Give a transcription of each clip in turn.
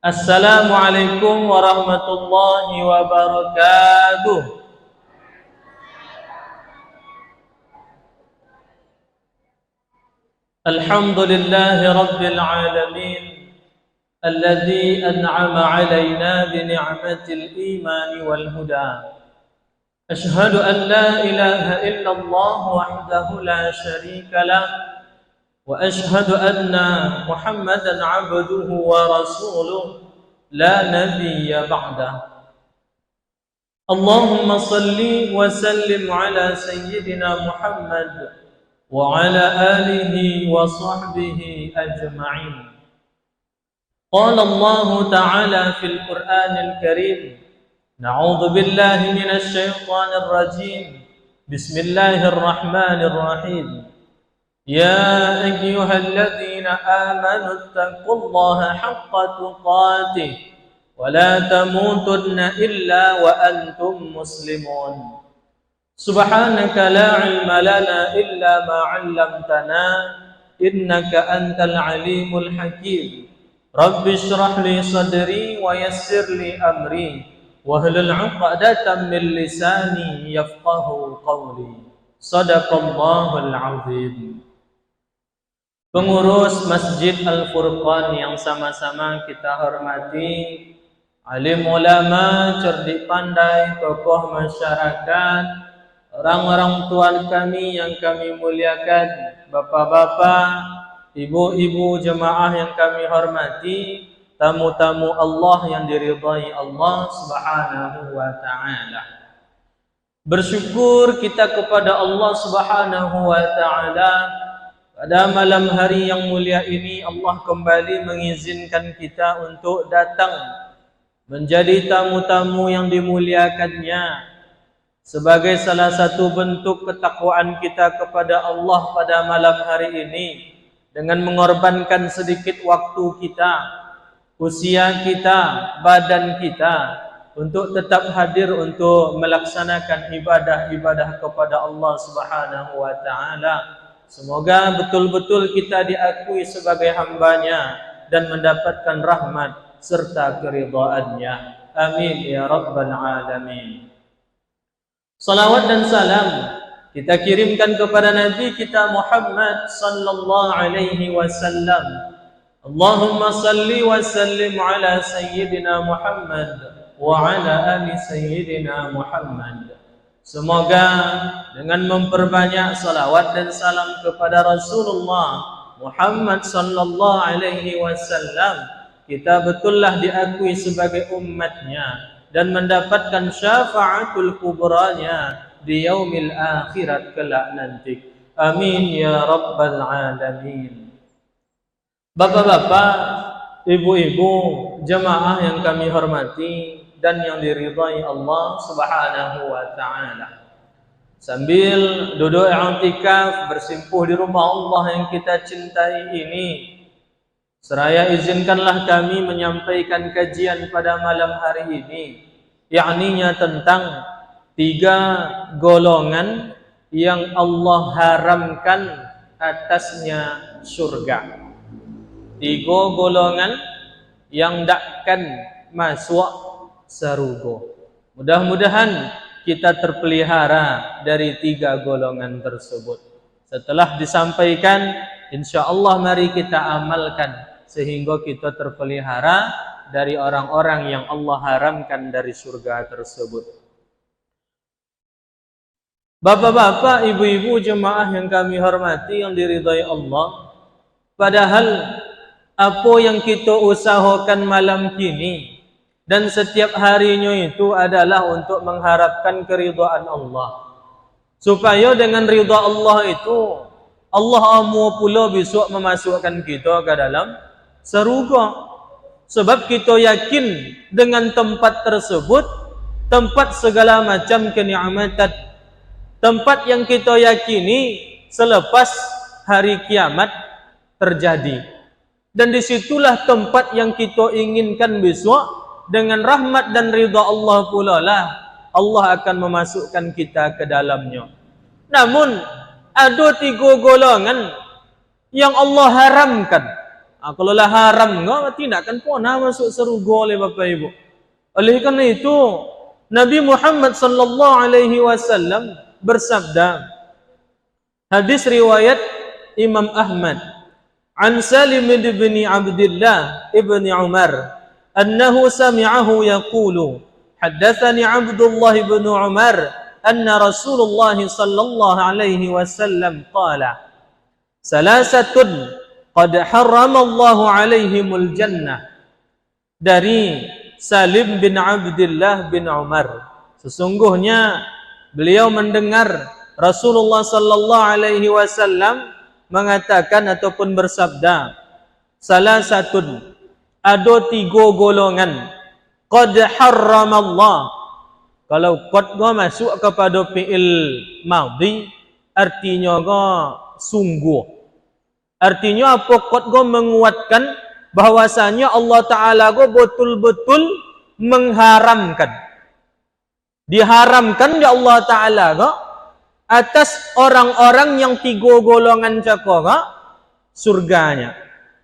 Assalamualaikum warahmatullahi wabarakatuh. Alhamdulillahi rabbil alamin alladzi an'ama 'alaina bi ni'matil iman wal huda. Ashhadu an la ilaha illallah wahdahu la syarika lah wa ashhadu anna Muhammadan 'abduhu wa rasuluh la nabiyya ba'dah. Allahumma salli wa sallim ala sayyidina Muhammad wa ala alihi wa sahbihi ajma'in. Qala Allah ta'ala fil Qur'anil Karim, na'udzu billahi minasy syaithanir rajim. Bismillahirrahmanir rahim. Ya ayyuhalladzina amanu taqullaha haqqa tuqatih wa la tamutunna illa wa antum muslimun. Subhanaka la ilma lana illa ma 'allamtana innaka antal alimul hakim. Rabbi shrah li sadri wa yassir li amri wahlul 'uqdatam min lisani yafqahu qawli. Shadaqallahul 'azim. Pengurus Masjid Al-Furqan yang sama-sama kita hormati, alim ulama, cerdik pandai, tokoh masyarakat, orang-orang tua kami yang kami muliakan, bapak-bapak, ibu-ibu jemaah yang kami hormati, tamu-tamu Allah yang diridhai Allah Subhanahu wa ta'ala. Bersyukur kita kepada Allah Subhanahu wa ta'ala. Pada malam hari yang mulia ini Allah kembali mengizinkan kita untuk datang menjadi tamu-tamu yang dimuliakannya sebagai salah satu bentuk ketakwaan kita kepada Allah pada malam hari ini, dengan mengorbankan sedikit waktu kita, usia kita, badan kita, untuk tetap hadir untuk melaksanakan ibadah-ibadah kepada Allah Subhanahu wa ta'ala. Semoga betul-betul kita diakui sebagai hambanya dan mendapatkan rahmat serta keridhaannya. Amin ya rabbal alamin. Salawat dan salam kita kirimkan kepada Nabi kita Muhammad sallallahu alaihi wasallam. Allahumma salli wa sallim ala sayyidina Muhammad wa ala ali sayyidina Muhammad. Semoga dengan memperbanyak salawat dan salam kepada Rasulullah Muhammad sallallahu alaihi wasallam, kita betullah diakui sebagai umatnya dan mendapatkan syafaatul kubranya di yaumil akhirat kelak nanti. Amin ya rabbal alamin. Bapak-bapak, ibu-ibu, jemaah yang kami hormati dan yang diridhai Allah Subhanahu wa ta'ala. Sambil duduk i'tikaf bersimpuh di rumah Allah yang kita cintai ini, seraya izinkanlah kami menyampaikan kajian pada malam hari ini, yakninya tentang 3 golongan yang Allah haramkan atasnya surga. 3 golongan yang takkan masuk surga. Mudah-mudahan kita terpelihara dari 3 golongan tersebut. Setelah disampaikan, insyaallah mari kita amalkan sehingga kita terpelihara dari orang-orang yang Allah haramkan dari surga tersebut. Bapak-bapak, ibu-ibu jemaah yang kami hormati yang diridhai Allah, padahal apa yang kita usahakan malam kini dan setiap harinya itu adalah untuk mengharapkan keridhaan Allah. Supaya dengan ridha Allah itu, Allah amu pula besok memasukkan kita ke dalam surga. Sebab kita yakin dengan tempat tersebut, tempat segala macam kenikmatan, tempat yang kita yakini selepas hari kiamat terjadi. Dan disitulah tempat yang kita inginkan besok. Dengan rahmat dan ridha Allah pula lah Allah akan memasukkan kita ke dalamnya. Namun ada 3 golongan yang Allah haramkan Kalau lah haram tidak akan pernah masuk surga oleh Bapak Ibu. Oleh karena itu, Nabi Muhammad sallallahu alaihi wasallam bersabda, hadis riwayat Imam Ahmad, an Salim bin Abdullah ibn Umar, annahu sami'ahu yaqulu, haddatsani Abdullah ibn Umar, anna Rasulullah sallallahu alaihi wasallam qala, salasatun qad harramallahu alaihimul jannah. Dari Salim bin Abdullah bin Umar, sesungguhnya beliau mendengar Rasulullah sallallahu alaihi wasallam mengatakan ataupun bersabda, salasatun, ada 3 golongan, qad harramallah. Kalau qad masuk kepada fi'il madhi, artinya sungguh. Artinya apa? Qad menguatkan bahwasanya Allah Ta'ala betul-betul mengharamkan. Diharamkan ya Allah Ta'ala atas orang-orang yang 3 golongan cakap surganya.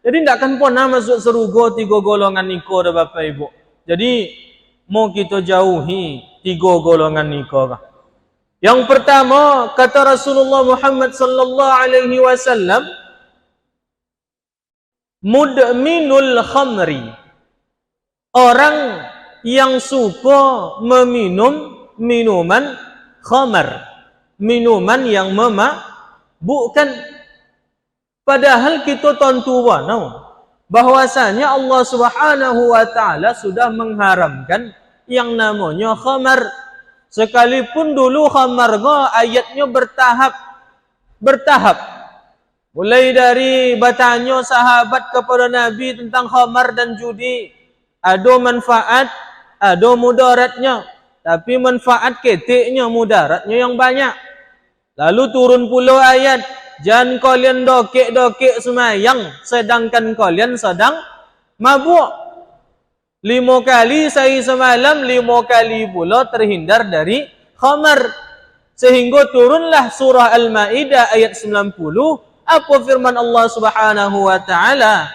Jadi tidak akan pernah masuk surga 3 golongan niko Bapak Ibu. Jadi mau kita jauhi 3 golongan niko. Yang pertama kata Rasulullah Muhammad sallallahu alaihi wasallam, mudminul khamri, orang yang suka meminum minuman khamar, minuman yang memabukkan. Padahal kita tentu bahwasanya Allah Subhanahu wa taala sudah mengharamkan yang namanya khamar. Sekalipun dulu khamar ayatnya bertahap. Mulai dari bertanya sahabat kepada Nabi tentang khamar dan judi. Ada manfaat, ada mudaratnya. Tapi manfaat ketiknya, mudaratnya yang banyak. Lalu turun pula ayat, jangan kalian dokek-dokek semayang, sedangkan kalian sedang mabuk. 5 kali saya semalam, 5 kali pula terhindar dari khamar. Sehingga turunlah surah Al-Ma'idah ayat 90. Apa firman Allah Subhanahu wa taala?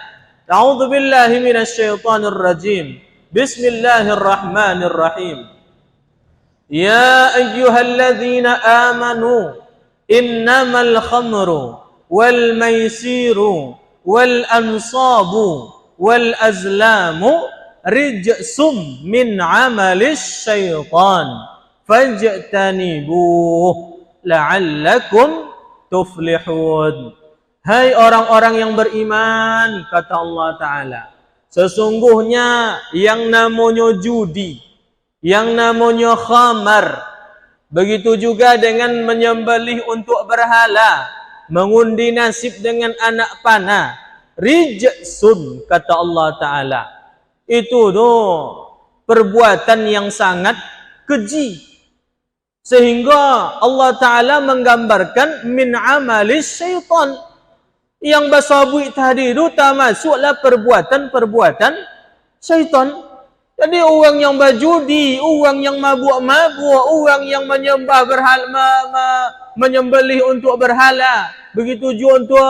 A'udzu billahi minasy syaithanir rajim. Bismillahirrahmanirrahim. Ya ayyuhalladzina amanu innamal khamru wal maisiru wal ansabu wal azlamu rijsum min 'amalis syaitan fajtanibuh la'allakum tuflihun. Hai orang-orang yang beriman, kata Allah Ta'ala, sesungguhnya yang namanya judi, yang namanya khamar, begitu juga dengan menyembelih untuk berhala, mengundi nasib dengan anak panah, rijsun, kata Allah Ta'ala, itu perbuatan yang sangat keji. Sehingga Allah Ta'ala menggambarkan min amalis syaitan. Yang basabu tadi itu termasuklah perbuatan-perbuatan syaitan. Jadi orang yang berjudi, orang yang mabuk-mabuk, orang yang menyembah menyembelih untuk berhala, begitu juga untuk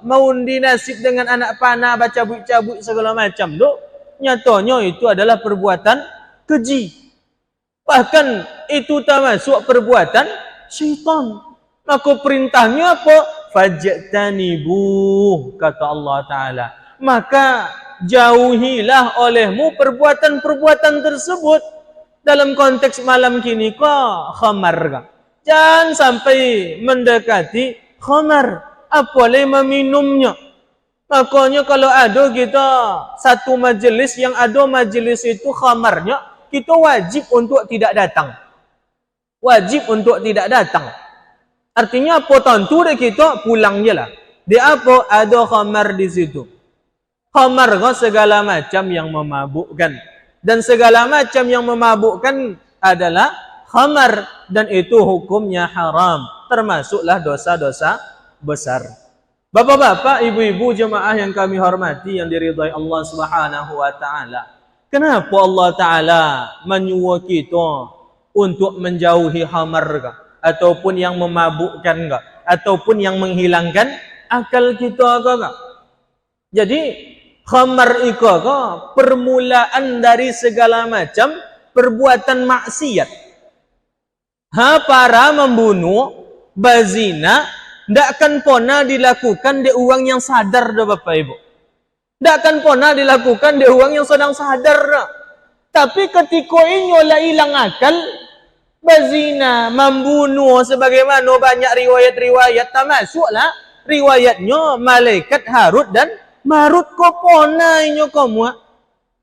mengundi nasib dengan anak panah, baca cabut segala macam tu, nyatanya itu adalah perbuatan keji. Bahkan itu termasuk perbuatan syaitan. Maka perintahnya apa? Fajtanibuh, kata Allah Ta'ala. Maka jauhilah olehmu perbuatan-perbuatan tersebut. Dalam konteks malam kini khamar. Jangan sampai mendekati khamar, apalagi meminumnya. Makanya kalau ada kita satu majelis yang ada majelis itu khamarnya, kita wajib untuk tidak datang. Wajib untuk tidak datang. Artinya apa? Tentu deh kita pulang je lah. Dia apa? Ada khamar di situ. Khamar segala macam yang memabukkan. Dan segala macam yang memabukkan adalah khamar. Dan itu hukumnya haram. Termasuklah dosa-dosa besar. Bapak-bapak, ibu-ibu jemaah yang kami hormati, yang diridhai Allah Subhanahu wa taala. Kenapa Allah Ta'ala menyuruh kita untuk menjauhi khamar ataupun yang memabukkan ataupun yang menghilangkan akal kita Jadi khamar iko ko permulaan dari segala macam perbuatan maksiat. Para membunuh, bazina, ndak akan pernah dilakukan di orang yang sadar dah Bapak Ibu. Ndak akan pernah dilakukan di orang yang sedang sadar dah. Tapi ketika inyo lah hilang akal, bazina, membunuh sebagaimana banyak riwayat-riwayat, termasuklah riwayatnya malaikat Harut dan Marut ko pona inyo kamu.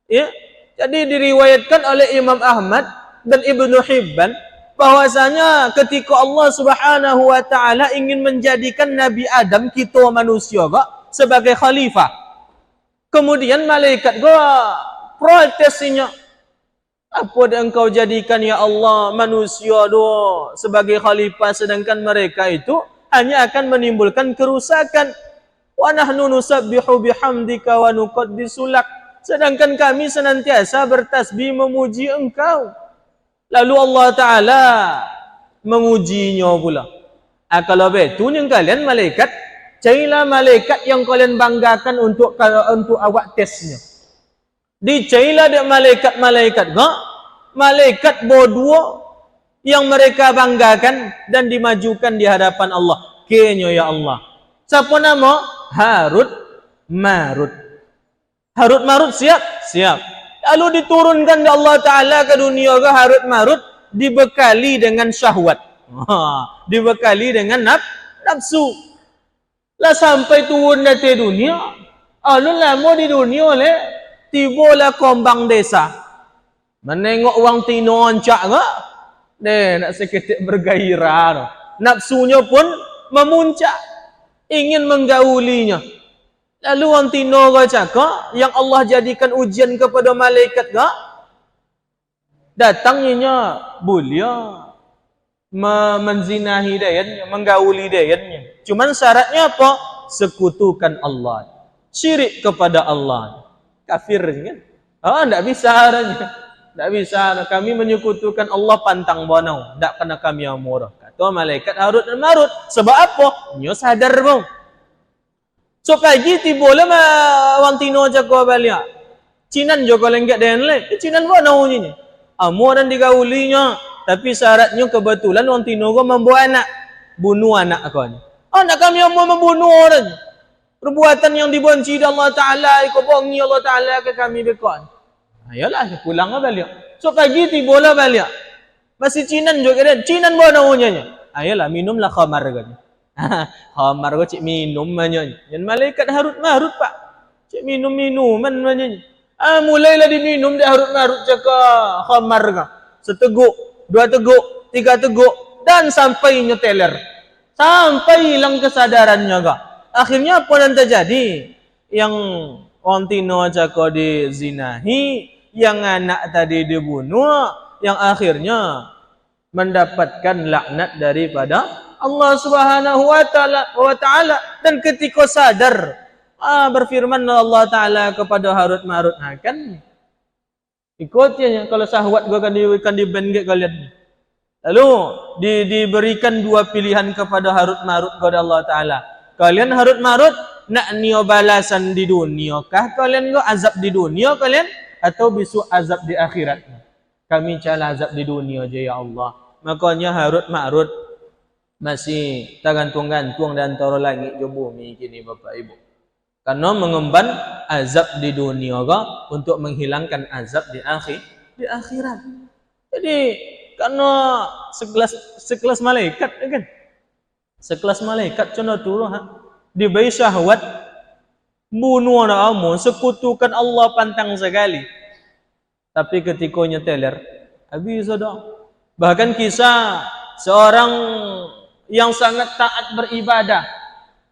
Ya. Jadi diriwayatkan oleh Imam Ahmad dan Ibnu Hibban bahwasanya ketika Allah Subhanahu wa taala ingin menjadikan Nabi Adam kita manusia sebagai khalifah. Kemudian malaikat protesnya, apa yang engkau jadikan ya Allah manusia sebagai khalifah sedangkan mereka itu hanya akan menimbulkan kerusakan. Wa nahnu nusabbihu bihamdika wa nuqaddisu lak. Sedangkan kami senantiasa bertasbih memuji engkau. Lalu Allah Ta'ala mengujinya pula. Kalau betul yang kalian malaikat, carilah malaikat yang kalian banggakan untuk awak tesnya. Dicarilah dia malaikat-malaikat malaikat berdua yang mereka banggakan dan dimajukan di hadapan Allah. Kenya ya Allah. Siapa nama? Harut Marut. Harut Marut siap? Siap. Lalu diturunkan oleh Allah Ta'ala ke dunia ke Harut Marut dibekali dengan syahwat. Dibekali dengan nafsu. Lah sampai turun dari dunia. Lalu lama di dunia tibalah kombang desa. Menengok orang tino ancak ke? Nak seketik bergairah. Nafsunya pun memuncak. Ingin menggaulinya. Lalu orang tino cakap yang Allah jadikan ujian kepada malaikat datangnya bulia menzinahi dayannya, menggauli dayannya. Cuman syaratnya apa? Sekutukan Allah. Syirik kepada Allah. Kafir kan? Enggak bisa adanya. Enggak bisa. Kami menyekutukan Allah pantang bonau. Enggak kena kami yang murah. Kata malaikat Harut dan Marut. Sebab apa? Nyo sadar bang. So pagi tibola orang tino jago balik. Cinan jago lengket dan lain. Cinan buat naunya. Amor dan digaulinya. Tapi syaratnya kebetulan orang tino ko membawa anak. Bunuh anak aku ni. Anak kami yang mau membunuh orang. Perbuatan yang dibenci Allah Ta'ala. Ikut bongi Allah Ta'ala ke kami bekon. Ayolah pulang balik. So pagi tibola balik. Masih cinan juga dan. Cinan buat naunya. Ayolah minumlah khamar kan. Khamar ko cik minum banyak. Yang malaikat Harut Marut pak. Cik minum-minuman banyak. Mulailah diminum dia Harut Marut cakap khamar ka. Seteguk, 2 teguk, 3 teguk dan sampai nyeteler. Sampai hilang kesadarannya ka. Akhirnya apa yang terjadi? Yang orang tino cakap dizinahi, yang anak tadi dibunuh, yang akhirnya mendapatkan laknat daripada Allah Subhanahu wa taala dan ketika sadar berfirman Allah Taala kepada Harut Marut kan ikutnya kalau syahwat gua akan dibengkek kalian. Lalu diberikan 2 pilihan kepada Harut Marut kepada Allah Taala. Kalian Harut Marut nak nio balasan di dunia kah kalian go azab di dunia kalian atau besok azab di akhirat? Kami cala azab di dunia aja ya Allah. Makanya Harut Marut masih tergantung-gantung di antara langit dan bumi kini Bapak Ibu. Karena mengemban azab di dunia untuk menghilangkan azab di akhirat. Jadi karena sekelas malaikat kan. Sekelas malaikat contoh turun diberi syahwat bunuh anak kamu, sekutukan Allah pantang sekali. Tapi ketika nyeteler habis sudah. Bahkan kisah seorang yang sangat taat beribadah.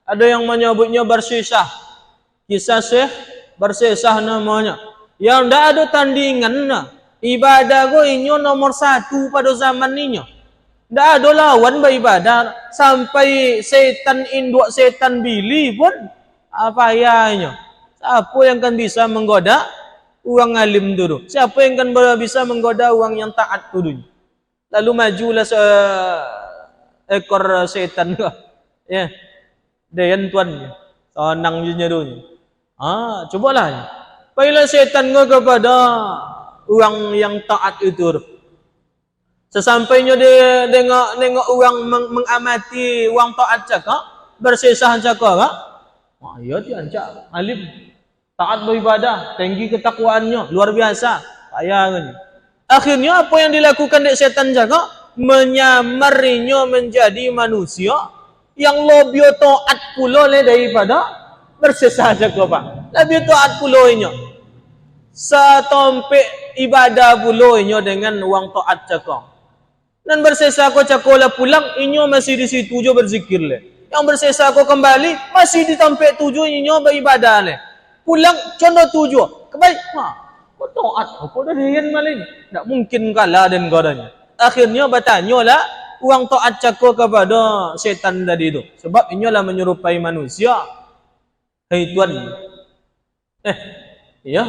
Ada yang menyebutnya bersisah. Kisah Syekh bersisah namanya. Yang tidak ada tandingan. Ibadah ko inyo nomor 1 pada zaman ini. Tidak ada lawan beribadah. Sampai setan induk setan bili pun apa ayahnya. Siapa yang akan bisa menggoda orang alim dulu? Siapa yang akan bisa menggoda orang yang taat dulu? Lalu majulah ekor setan ko. Ya. Dayan tuan. Sonang junya dulu. Cobalah. Baiklah setan kau kepada orang yang taat itu. Sesampainya dia nengok orang mengamati orang taat cakap, bersesah cakap, ya dia ancak alim, taat beribadah, tinggi ketakwaannya, luar biasa. Kaya. Akhirnya apa yang dilakukan dek setan cakap? Menyamarinya menjadi manusia yang lebih taat pula daripada bersesah cakap, Pak. Lebih taat pula inya. Setompek ibadah pula inya dengan orang taat cakap. Dan bersesa ko cakola pulang, inyo masih di situ jo berzikir le. Yang bersesa ko kembali, masih di tempat tujuh inyo beribadah le. Pulang contoh tujuh, kebaik, kau taat, kau dah dian malin. Tak mungkin kalah dan godanya. Akhirnya bertanya lah, orang taat cakap kepada setan tadi itu. Sebab inyo lah menyerupai manusia. Hei Tuan, iya.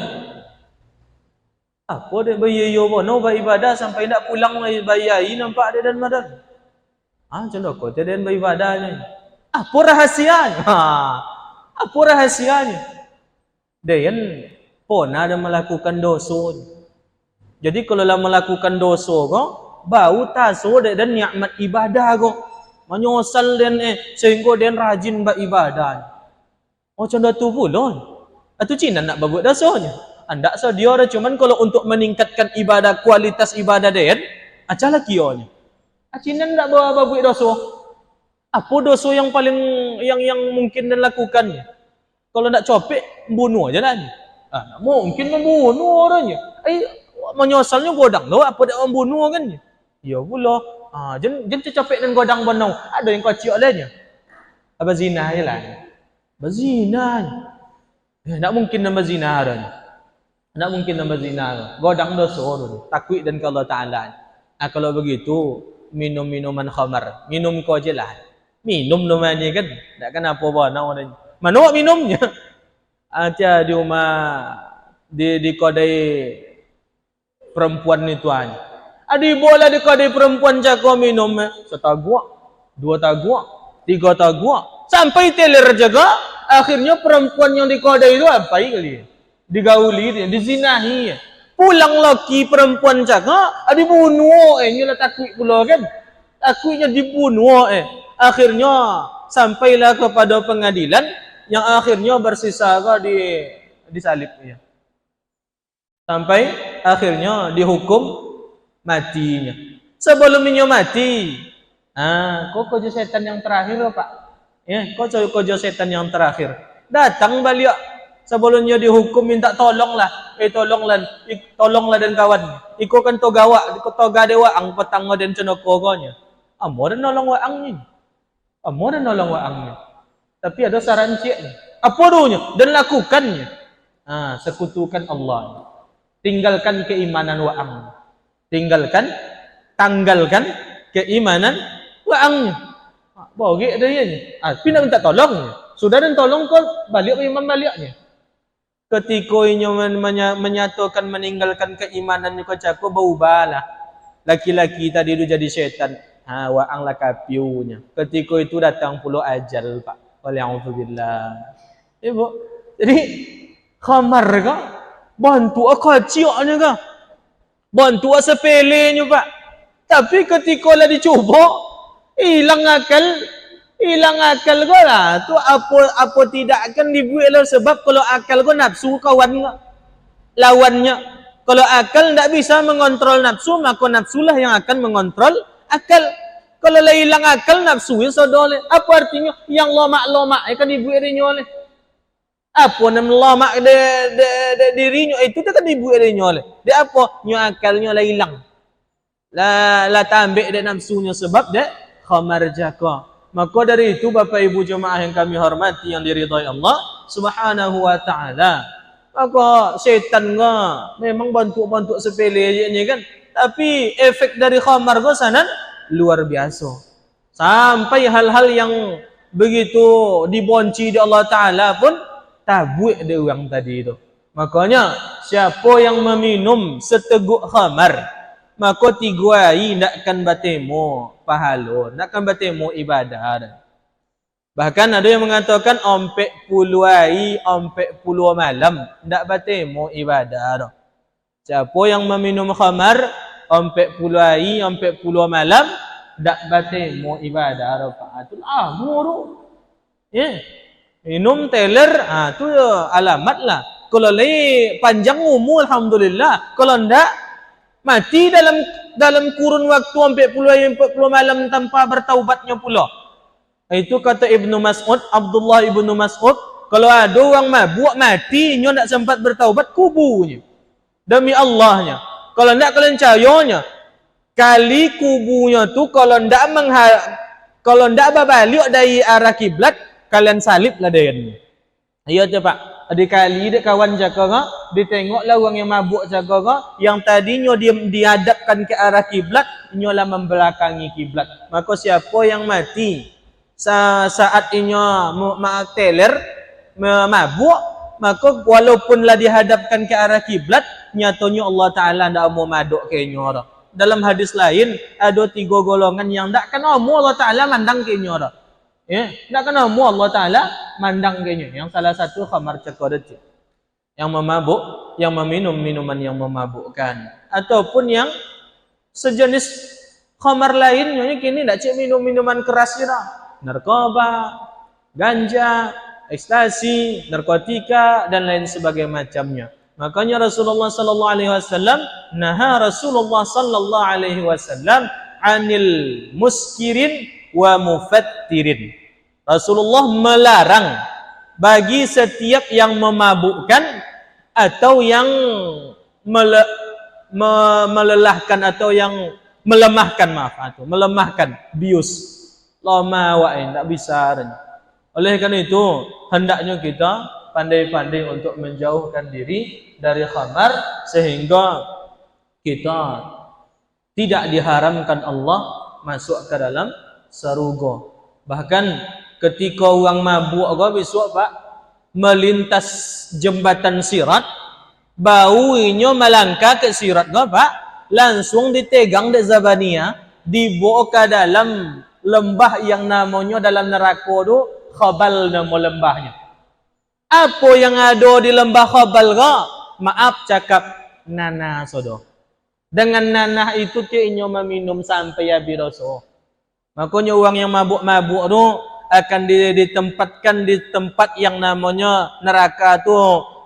Apa dia bayi-yo bono beribadah sampai nak pulang bayi nampak dia dan madan. Contoh kau dia dan beribadahnya. Apa rahasianya? Apa rahasianya? Dia pernah ada melakukan dosa. Jadi kalau lah melakukan dosa kau, bau taso dan nikmat ibadah kau. Menyosal dan sehingga dia rajin beribadah. Contoh tu pula. Itu Cina nak buat dosanya. Anda dia ada cuman kalau untuk meningkatkan ibadah, kualitas ibadah dia, acalah kionya. Cina nak bawa buat dosa. Apa dosa yang paling yang mungkin dan lakukannya? Kalau nak copek, bunuh aja lah. Mungkin membunuh orangnya. Menyosalnya godang loh, apa dia membunuh kan? Ya pula. Jangan copek dan godang benau. Ada yang kocok lainnya. Apa zina je lah. Berzina. Tak mungkin nama zina orangnya. Tak mungkin nama zina. Godang dosa dulu. Takwid dan Allah Ta'ala. Kalau begitu, minum minuman khamar. Minum kau je lah. Minum namanya kan. Tak kenapa apa. Mana minumnya? Dia di rumah, di kodai perempuan itu aja. Adi bola di kodai perempuan jago minum. Setagua, 2 tagua, 3 tagua. Sampai teler jaga. Akhirnya perempuan yang di kodai itu apa kali? Digauli dia, dizinahi. Pulang lagi perempuan jaga, dibunuh. Nyolah takut pula kan? Takutnya dibunuh. Akhirnya sampailah kepada pengadilan yang akhirnya bersisa disalib dia. Sampai akhirnya dihukum matinya. Sebelumnya mati. Kok kerja setan yang terakhir Pak? Kok kerja setan yang terakhir. Datang balik. Sebelumnya dihukum minta tolonglah. Tolonglah dan kawan. Iko kan toga dewa ang petang dan cenokogonya. Amo dan nolong waangnya. Tapi ada saran ciknya. Apa dulunya? Dan lakukannya. Sekutukan Allah. Tinggalkan keimanan waang. Tanggalkan keimanan waangnya. Bagi dia ni. Tapi nak minta tolongnya. Sudah dan tolong kau balik imam baliknya. Ketika inyo menyatakan meninggalkan keimanan kau cakap berubahlah. Laki-laki tadi itu jadi setan. Waang lah kapiunya. Ketika itu datang pula ajal Pak. Waliyahudzubillah. Ibu. Jadi khamar kah? Bantu kecilnya kah? Bantu sepelenya Pak. Tapi ketika lah dicoba, hilang akal kau lah. Tu apa tidak akan dibuat lah. Sebab kalau akal kau nafsu kawan lawannya. Kalau akal tidak bisa mengontrol nafsu, maka nafsulah yang akan mengontrol akal. Kalau lah hilang akal nafsu ya saudara. Apa artinya? Yang lomak kan dibuat dirinya oleh. Apa nama lomak dirinya itu kan dibuat dirinya oleh. Dia apa? Nya akalnya lah hilang. Lah tambah dia nafsunya sebab dia khamar jaka. Maka dari itu Bapak Ibu jemaah yang kami hormati yang diridhai Allah Subhanahu wa taala. Maka setan memang bantu sepele aja kan. Tapi efek dari khamar sana luar biasa. Sampai hal-hal yang begitu dibonci di Allah Ta'ala pun tabuik dia orang tadi itu. Makanya siapa yang meminum seteguk khamar, maka 3 hari nak akan bertemu pahala, nak akan bertemu ibadah. Bahkan ada yang mengatakan ompek puluh hari, ompek puluh malam ndak batemo ibadah dah. Siapa yang meminum khamar ompek puluh hari, ompek puluh malam ndak batemo ibadah dah Pak. Itulah muru. Ya. Minum teler, tu alamat lah. Kalau lagi panjang umur alhamdulillah. Kalau ndak mati dalam kurun waktu 40 hari 40 malam tanpa bertaubatnya pula. Itu kata Ibnu Mas'ud, Abdullah Ibnu Mas'ud, kalau ada orang mabuk mati, nyo nak sempat bertaubat, kubunya. Demi Allahnya. Kalau ndak kalian percayanya, kali kubunya tu kalau ndak berbalik dari arah kiblat, kalian saliblah dia. Iya tu Pak. Ada kali dia kawan jaga ga, ditengoklah orang yang mabuk jaga ga, yang tadinya dia dihadapkan ke arah kiblat, nyolah membelakangi kiblat. Maka siapa yang mati saat inya teler mabuk, maka walaupunlah dihadapkan ke arah kiblat, nyatanya Allah Taala ndak mau maduk kenyo dah. Dalam hadis lain ada 3 golongan yang ndak kena Allah Taala mandang kenyo dah. Ya, ndak kena Allah Taala mandang kenyo. Yang salah satu khamar cekadeti. Yang memabuk, yang meminum minuman yang memabukkan, ataupun yang sejenis khamar lainnya kini ndak cek minum minuman keras dah. Narkoba, ganja, ekstasi, narkotika dan lain sebagainya macamnya. Makanya Rasulullah sallallahu alaihi wasallam Rasulullah sallallahu alaihi wasallam anil muskirin wa mufattirin. Rasulullah melarang bagi setiap yang memabukkan atau yang melelahkan atau yang melemahkan bius. Lama wa'in, tak bisa. Oleh karena itu, hendaknya kita pandai-pandai untuk menjauhkan diri dari khamar sehingga kita tidak diharamkan Allah masuk ke dalam surga. Bahkan ketika orang mabuk besok Pak melintas jembatan sirat, baunya melangkah ke sirat Pak, langsung ditegang di Zabaniyah, dibawa ke dalam lembah yang namanya dalam neraka itu Khabal nama lembahnya. Apa yang ada di lembah Khabal ga? Maaf cakap nanah sodo. Dengan nanah itu keinyo meminum sampai habis rasa. Makanya orang yang mabuk-mabuk itu akan ditempatkan di tempat yang namanya neraka tu,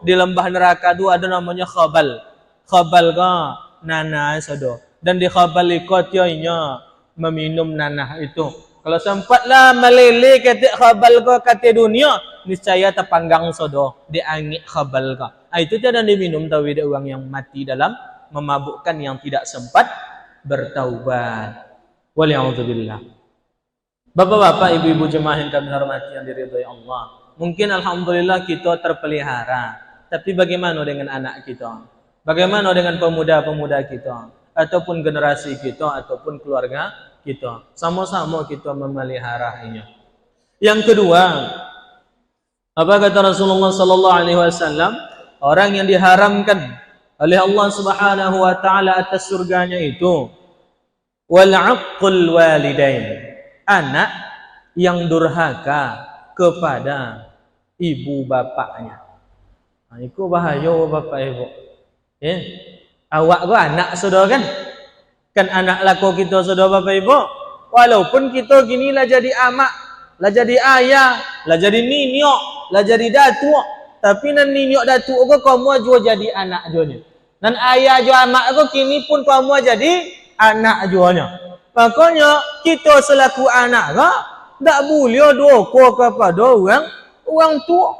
di lembah neraka tu ada namanya Khabal. Khabal ga nanah sodo. Dan di Khabal ikut keinyo meminum nanah itu. Kalau sempatlah meleleh kata khabal ka kata dunia, niscaya terpanggang sodo di angin khabal ka. Itu tidak diminum tahu dia orang yang mati dalam memabukkan yang tidak sempat bertaubat. Waliyauzubillah. Bapak-bapak, ibu-ibu jemaah yang kami hormati yang diridhai Allah. Mungkin alhamdulillah kita terpelihara, tapi bagaimana dengan anak kita? Bagaimana dengan pemuda-pemuda kita? Ataupun generasi kita ataupun keluarga kita, sama-sama kita memeliharanya. Yang kedua, apa kata Rasulullah sallallahu alaihi wasallam? Orang yang diharamkan oleh Allah Subhanahu wa taala atas surganya itu wal 'aqul walidain, anak yang durhaka kepada ibu bapaknya. Itu bahaya bapak ibu. Ya. Awak gua anak sudah kan? Kan anak laku kita sudah bapak ibu. Walaupun kita gini lah jadi amak, lah jadi ayah, lah jadi ninyok, lah jadi datuk, tapi nan ninyok datuk ko kamu juga jadi anak jonya. Dan ayah jo amak ko kini pun kamu jadi anak jonya. Makanya kita selaku anak ga tak boleh doko kepada orang tua.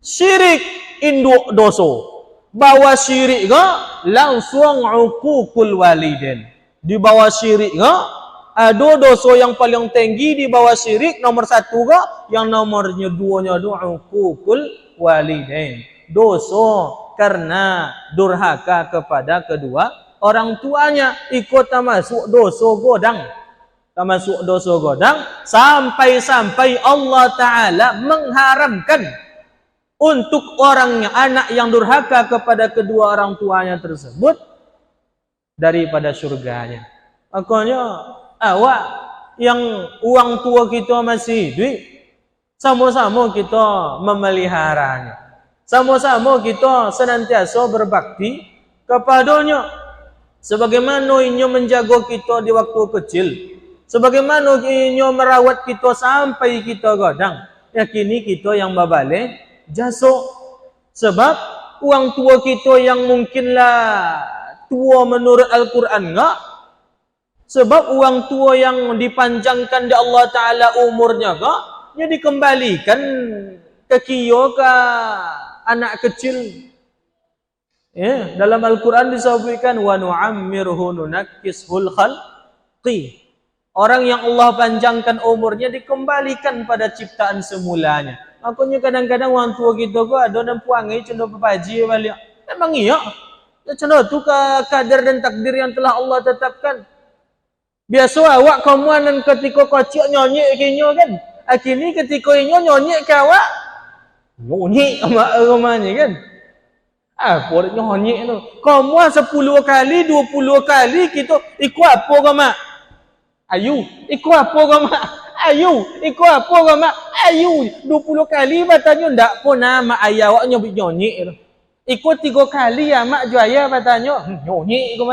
Syirik induk dosa. Bawa syirik ga langsung uququl walidain. Di bawah syirik ga ada dosa yang paling tinggi di bawah syirik, nomor 1 ga, yang nomornya 2-nya uququl walidain. Dosa karena durhaka kepada kedua orang tuanya, ikut termasuk dosa godang. Termasuk dosa godang sampai-sampai Allah Ta'ala mengharamkan untuk orangnya, anak yang durhaka kepada kedua orang tuanya tersebut daripada surganya. Makanya awak yang uang tua kita masih hidup, Sama-sama kita memeliharanya. Sama-sama kita senantiasa berbakti kepadanya. Sebagaimana ia menjaga kita di waktu kecil. Sebagaimana ia merawat kita sampai kita gadang. Yakini kita yang berbalik jasa. Sebab orang tua kita yang mungkinlah tua menurut Al-Quran enggak. Sebab orang tua yang dipanjangkan di Allah Ta'ala umurnya enggak. Dia dikembalikan ke kio ke anak kecil. Ya, dalam Al-Quran disebutkan wa nu'ammirhu nunakkishul khalqi. Orang yang Allah panjangkan umurnya dikembalikan pada ciptaan semulanya. Makanya kadang-kadang orang tua kita ko ada dan puangai cenderung pepaji balik. Memang iya. Ya cenderung tu kadar dan takdir yang telah Allah tetapkan. Biasa awak kamuan ketika kecil nyonyek kinyo kan. Akhirnya ketika inyo nyonyek ke awak nyonyek rumahnya kan. Apa nyonyek tu? Kamu 10 kali, 20 kali kita ikut apa kamu? Ayu, ikut apa kamu? Ayu, ikut apa kamu? Ayu, 20 kali batanya ndak pun nama ayah awak nyobik nyonyek tu. Ikut 3 kali ya mak juaya batanya nyonyek kamu.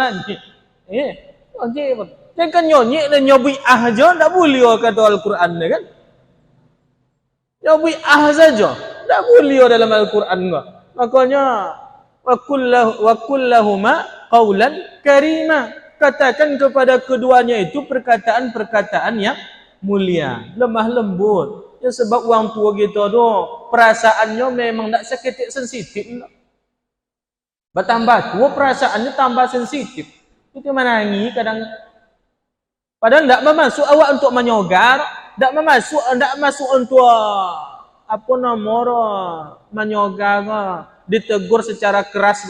Nyonyek. Jangan nyonyek dan nyobik aja ndak boleh kata Al-Quran kan? Nyobik saja ndak boleh dalam Al-Quran enggak. Makanya wa kullahuma qaulan karima. Katakan kepada keduanya itu perkataan-perkataan yang mulia, lemah lembut. Ya sebab orang tua kita tu perasaannya memang tak seketik sensitif. Bertambah tua perasaannya tambah sensitif. Itu menangi kadang padahal tak bermaksud awak untuk menyogar, tak masuk untuk apa namanya menyogar, ditegur secara keras,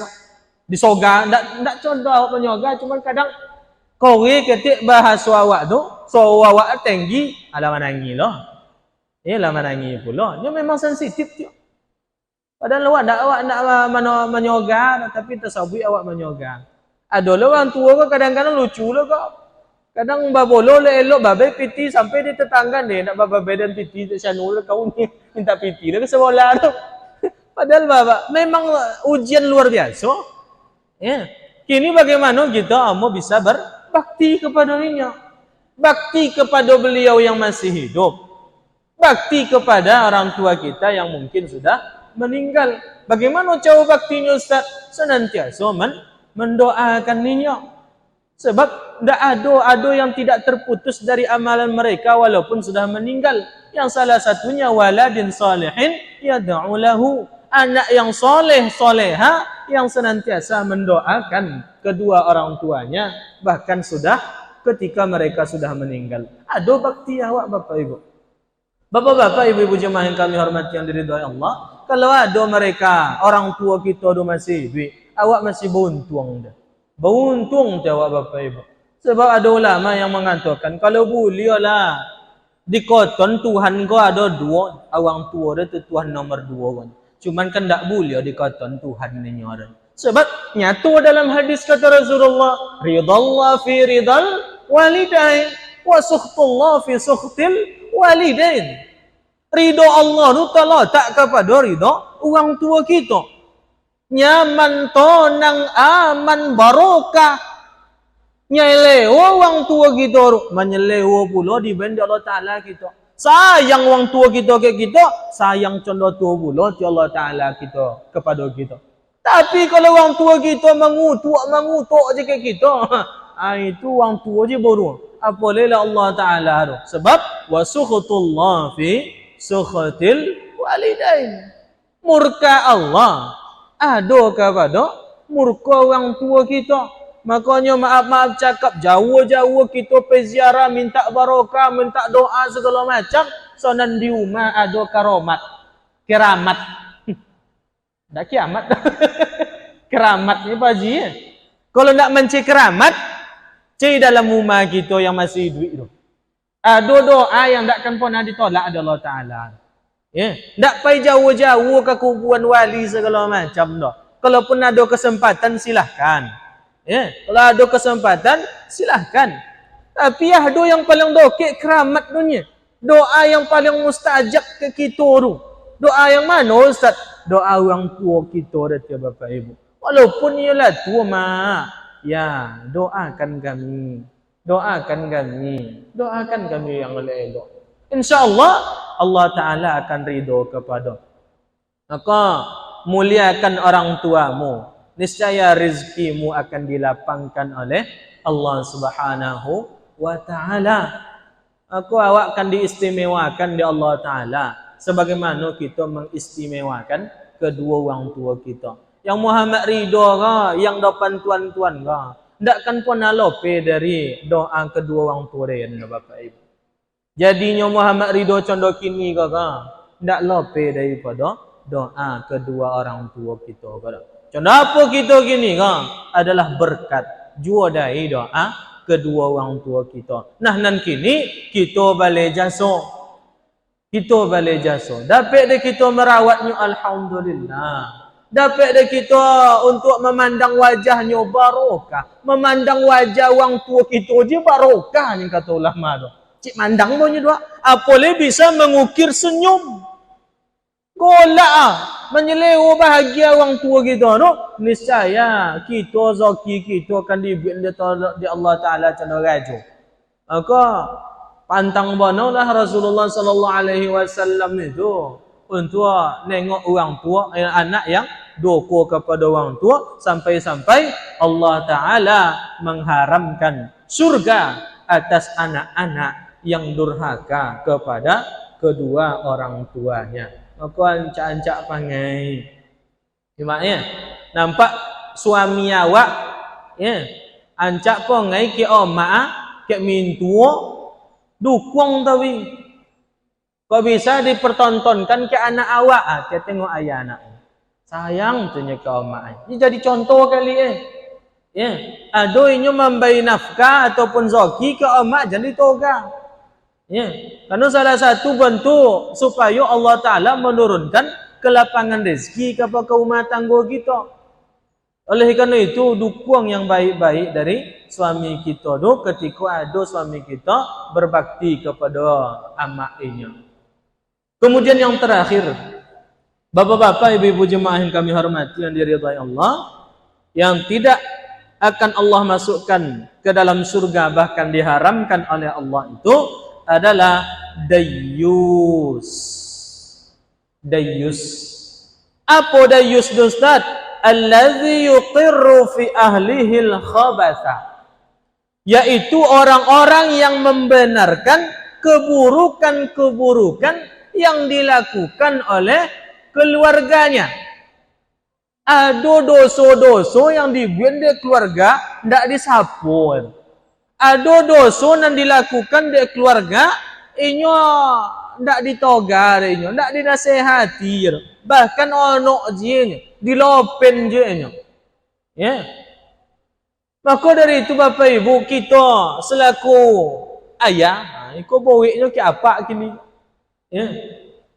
disogar, tak contoh awak menyogar, cuma kadang kowe ketik bahasa awak tu, so awak tinggi, ala menangi loh. Lah menangi pula. Dia memang sensitif tu. Padahal awak nak menyogar, tapi tersabui awak menyogar. Ada orang tua kau kadang-kadang lucu lah kau. Kadang babolo elok babe piti sampai di tetangga ni nak babe dan piti sanul kau ni minta piti dah ke sekolah tu. Padahal bapa memang ujian luar biasa. Ya. Kini bagaimana kita mau bisa berbakti kepada dirinya? Bakti kepada beliau yang masih hidup. Bakti kepada orang tua kita yang mungkin sudah meninggal. Bagaimana cara baktinya Ustaz? Senantiasa mendoakan dirinya. Sebab tidak ada yang tidak terputus dari amalan mereka walaupun sudah meninggal. Yang salah satunya waladin salihin yad'u lahu. Anak yang soleh, soleha yang senantiasa mendoakan kedua orang tuanya bahkan sudah ketika mereka sudah meninggal. Ada bakti awak Bapak Ibu. Bapak-bapak, ibu-ibu jemaah yang kami hormati yang diridhai Allah, kalau ada mereka orang tua kita tu masih hidup, awak masih beruntung dah. Beruntung tu awak Bapak Ibu. Sebab ada ulama yang mengatakan kalau bolehlah di koton Tuhan kau ada dua, orang tua dia tu Tuhan nomor 2 kan. Cuman kan tak boleh di koton Tuhan ni ada. Sebab nyata dalam hadis kata Rasulullah, ridallah fi ridal walidain wa sukhtullah fi sukhtil walidain. Ridha Allah tu terletak kepada ridha orang tua kita. Nyaman tonang aman barokah. Nyelewa orang tua kita, menyelewa pula dibanding Allah Ta'ala kita. Sayang orang tua kita ke kita, sayang contoh tua pula ti Allah Ta'ala kita kepada kita. Tapi kalau orang tua kita mengutuk je ke kita, itu orang tua je baru. Apa lela Allah Ta'ala tu. Sebab wasukhutullah fi sukhatil walidain. Murka Allah ada kepada murka orang tua kita. Makanya maaf-maaf cakap jauh-jauh kita pergi ziarah minta barakah, minta doa segala macam. Sonan di rumah ada keramat. Tak kiamat. Keramat ni paji. Kalau nak mencari keramat, cari dalam rumah kita yang masih hidup tu. Ada doa yang takkan pernah ditolak oleh Allah Ta'ala. Ya, tak payah jauh-jauh ke kuburan wali segala macam dah. Kalaupun ada kesempatan silahkan. Ya, kalau ada kesempatan silahkan. Tapi ada yang paling dokek keramat dunia. Doa yang paling mustajab ke kita tu. Doa yang mana Ustaz? Doa orang tua kita dah Bapak Ibu. Walaupun ialah tua mak. Ya, doakan kami. Doakan kami. Doakan kami yang elok. InsyaAllah Allah Ta'ala akan ridho kepada. Maka muliakan orang tuamu. Niscaya rizkimu akan dilapangkan oleh Allah Subhanahu wa Ta'ala. Awak akan diistimewakan di Allah Ta'ala. Sebagaimana kita mengistimewakan kedua orang tua kita. Yang Muhammad ridho ke, yang depan tuan-tuan ke. Takkan pernah lope dari doa kedua orang tua dia, Bapak Ibu. Jadinya Muhammad ridho condok kini ke. Tak lope daripada doa kedua orang tua kita ke. Contoh apa kita gini ke? Adalah berkat. Jua dari doa kedua orang tua kita. Nah, nan kini kita balik jasa. Kita balik jasa. Dapat dah kita merawatnya, alhamdulillah. Dapat dah kita untuk memandang wajahnya barokah. Memandang wajah orang tua kita je barokah ni kata ulama tu. Cik mandang punya dua. Apalagi bisa mengukir senyum. Golak menyeleo bahagia orang tua kita tu. Niscaya kita zaki kita akan diberi di Allah Ta'ala cana raja. Maka pantang banalah Rasulullah sallallahu alaihi wasallam itu untuk nengok orang tua, anak yang doko kepada orang tua sampai-sampai Allah Ta'ala mengharamkan surga atas anak-anak yang durhaka kepada kedua orang tuanya. Maka ancak-ancak pangai. Gimana? Nampak suami awak ya. Ancak pangai ke omak ke mintua dukung tawi. Kau bisa dipertontonkan ke anak awak dia tengok ayah anak. Sayang tanya ke omak. Ini jadi contoh kali ya. Ado inyo membayar nafkah ataupun zaki ke omak jadi toga. Ya, karena salah satu bentuk supaya Allah Ta'ala menurunkan kelapangan rezeki kepada rumah tangga kita. Oleh kerana itu, dukung yang baik-baik dari suami kita tu ketika ada suami kita berbakti kepada amaknya. Kemudian yang terakhir, bapak-bapak, ibu-ibu jemaah yang kami hormati yang diridhai Allah, yang tidak akan Allah masukkan ke dalam surga bahkan diharamkan oleh Allah itu adalah dayyus. Dayyus. Apa dayyus Ustaz? Allazi yuqirru fi ahlihil khabatha. Yaitu orang-orang yang membenarkan keburukan-keburukan yang dilakukan oleh keluarganya. Ada dosa-dosa yang dibuat di keluarga tidak disapu. Ada dosa yang dilakukan di keluarga, inyo ndak ditogar inyo, ndak dinasehati. Bahkan anak je dilopen je inyo. Ya. Maka dari itu Bapak Ibu kita selaku ayah, iko bawiknya ke apa kini? Ya.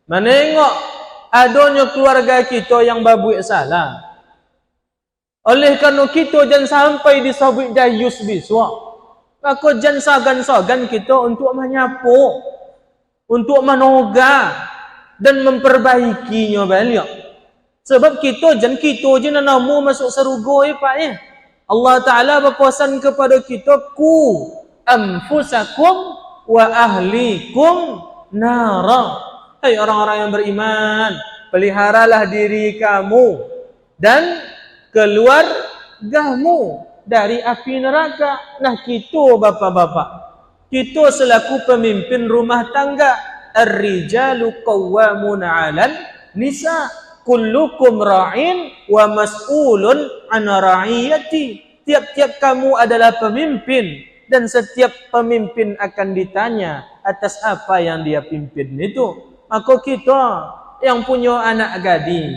Menengok adanya keluarga kita yang babuik salah. Oleh kerana kita jangan sampai disabit dayus biswa. Maka jangan sagan-sagan kita untuk menyapu, untuk menoga dan memperbaikinya balik. Sebab kita je nanamu masuk surga Pak ya. Allah Ta'ala berpesan kepada kita, ku anfusakum wa ahlikum nara. Hai orang-orang yang beriman, peliharalah diri kamu dan keluargamu dari api neraka. Nah, kita bapak-bapak, kita selaku pemimpin rumah tangga, ar-rijalu qawwamuna 'alan nisa, kullukum ra'in wa mas'ulun 'an ra'iyati. Tiap-tiap kamu adalah pemimpin dan setiap pemimpin akan ditanya atas apa yang dia pimpin itu. Maka kita yang punya anak gading,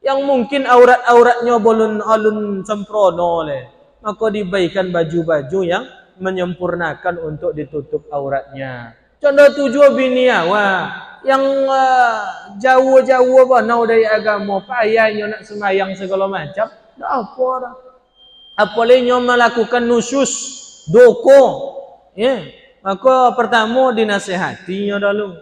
yang mungkin aurat-auratnya belum alun sempurna oleh, maka dibaikan baju-baju yang menyempurnakan untuk ditutup auratnya. Contoh tujuh bini awak yang jauh-jauh banau dari agama, payahnya nak semayang segala macam, tak apa dah. Apalagi melakukan nusyus, doko, ya, Maka pertama dinasihatinya dulu.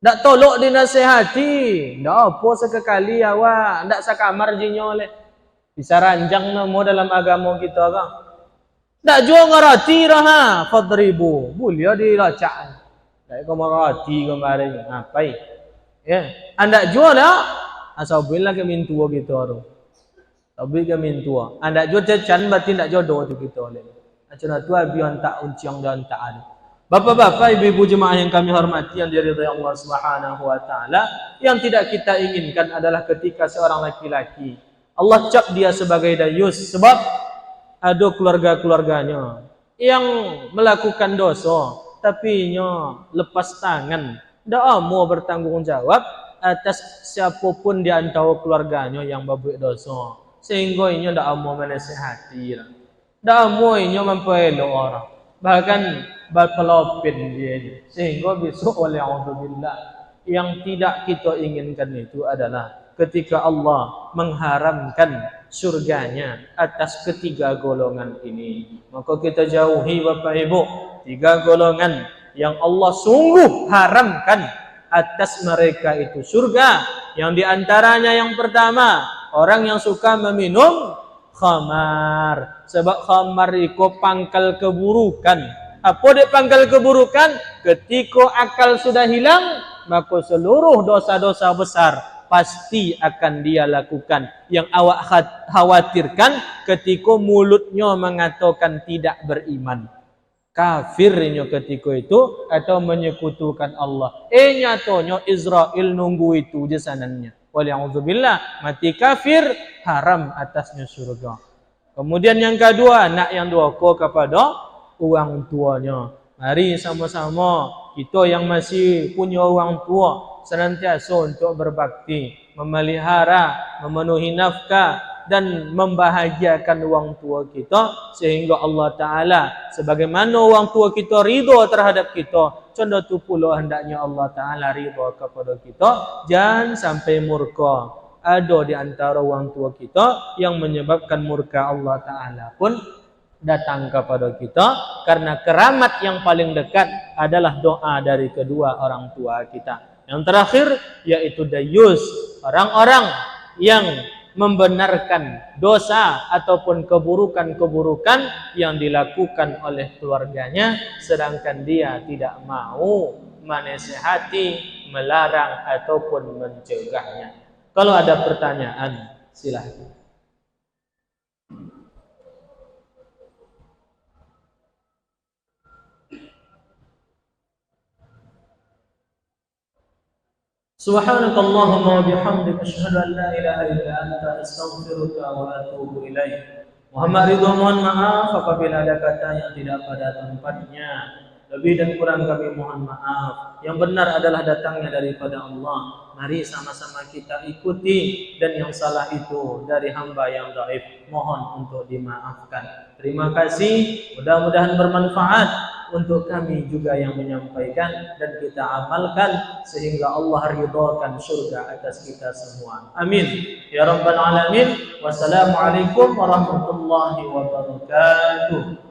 Ndak tolok dinasihati. Ndak apa sekali awak ndak sakamar jinyo oleh. Bisa ranjang namo dalam agama kita kan. Ndak jua ngarati dah fadribu. Boleh dilacak. Ndak kau ngarati kemarin ngapai. Ya, anda jua dah asabillah ke mintua kita tu. Tapi ke mintua. Anda jua cecan berarti ndak jodoh tu kita oleh. Acana tu abian tak unciang dan tak ada. Bapak-bapak, ibu-ibu jemaah yang kami hormati yang diridhai Allah Subhanahu wa taala, yang tidak kita inginkan adalah ketika seorang laki-laki Allah cap dia sebagai dayus sebab ada keluarga-keluarganya yang melakukan dosa tapi nya lepas tangan, ndak mau bertanggung jawab atas siapapun di antara keluarganya yang berbuat dosa, sehingga inya ndak mau menasihati. Dah muainya mempelok orang, bahkan berpelopin dia, sehingga besok oleh Alhamdulillah yang tidak kita inginkan itu adalah ketika Allah mengharamkan surganya atas ketiga golongan ini. Maka kita jauhi Bapak Ibu tiga golongan yang Allah sungguh haramkan atas mereka itu surga. Yang diantaranya yang pertama, orang yang suka meminum khamar. Sebab khamar itu pangkal keburukan. Apa dia pangkal keburukan? Ketika akal sudah hilang, maka seluruh dosa-dosa besar pasti akan dia lakukan. Yang awak khawatirkan ketika mulutnya mengatakan tidak beriman. Kafirnya ketika itu atau menyekutukan Allah. Nyatanya Israel nunggu itu jesanannya. Waliyahudzubillah, mati kafir, haram atasnya surga. Kemudian yang kedua, anak yang durhaka kepada orang tuanya. Mari sama-sama kita yang masih punya orang tua senantiasa untuk berbakti, memelihara, memenuhi nafkah dan membahagiakan orang tua kita sehingga Allah Ta'ala sebagaimana orang tua kita ridha terhadap kita, contoh tu pula hendaknya Allah Ta'ala ridha kepada kita. Jangan sampai murka. Ada di antara orang tua kita yang menyebabkan murka Allah Ta'ala pun datang kepada kita, karena keramat yang paling dekat adalah doa dari kedua orang tua kita. Yang terakhir yaitu dayus, orang-orang yang membenarkan dosa ataupun keburukan-keburukan yang dilakukan oleh keluarganya sedangkan dia tidak mau menasihati, melarang ataupun mencegahnya. Kalau ada pertanyaan silakan. Subhanakallahumma wa bihamdika asyhadu an la ilaha illa anta astaghfiruka wa atubu ilaik. Muhammad Ridho mohon maaf apabila ada kata yang tidak pada tempatnya. Lebih dan kurang kami mohon maaf. Yang benar adalah datangnya daripada Allah. Mari sama-sama kita ikuti, dan yang salah itu dari hamba yang dhaif, mohon untuk dimaafkan. Terima kasih. Mudah-mudahan bermanfaat untuk kami juga yang menyampaikan dan kita amalkan sehingga Allah ridhakan surga atas kita semua. Amin ya rabbal alamin. Wassalamualaikum warahmatullahi wabarakatuh.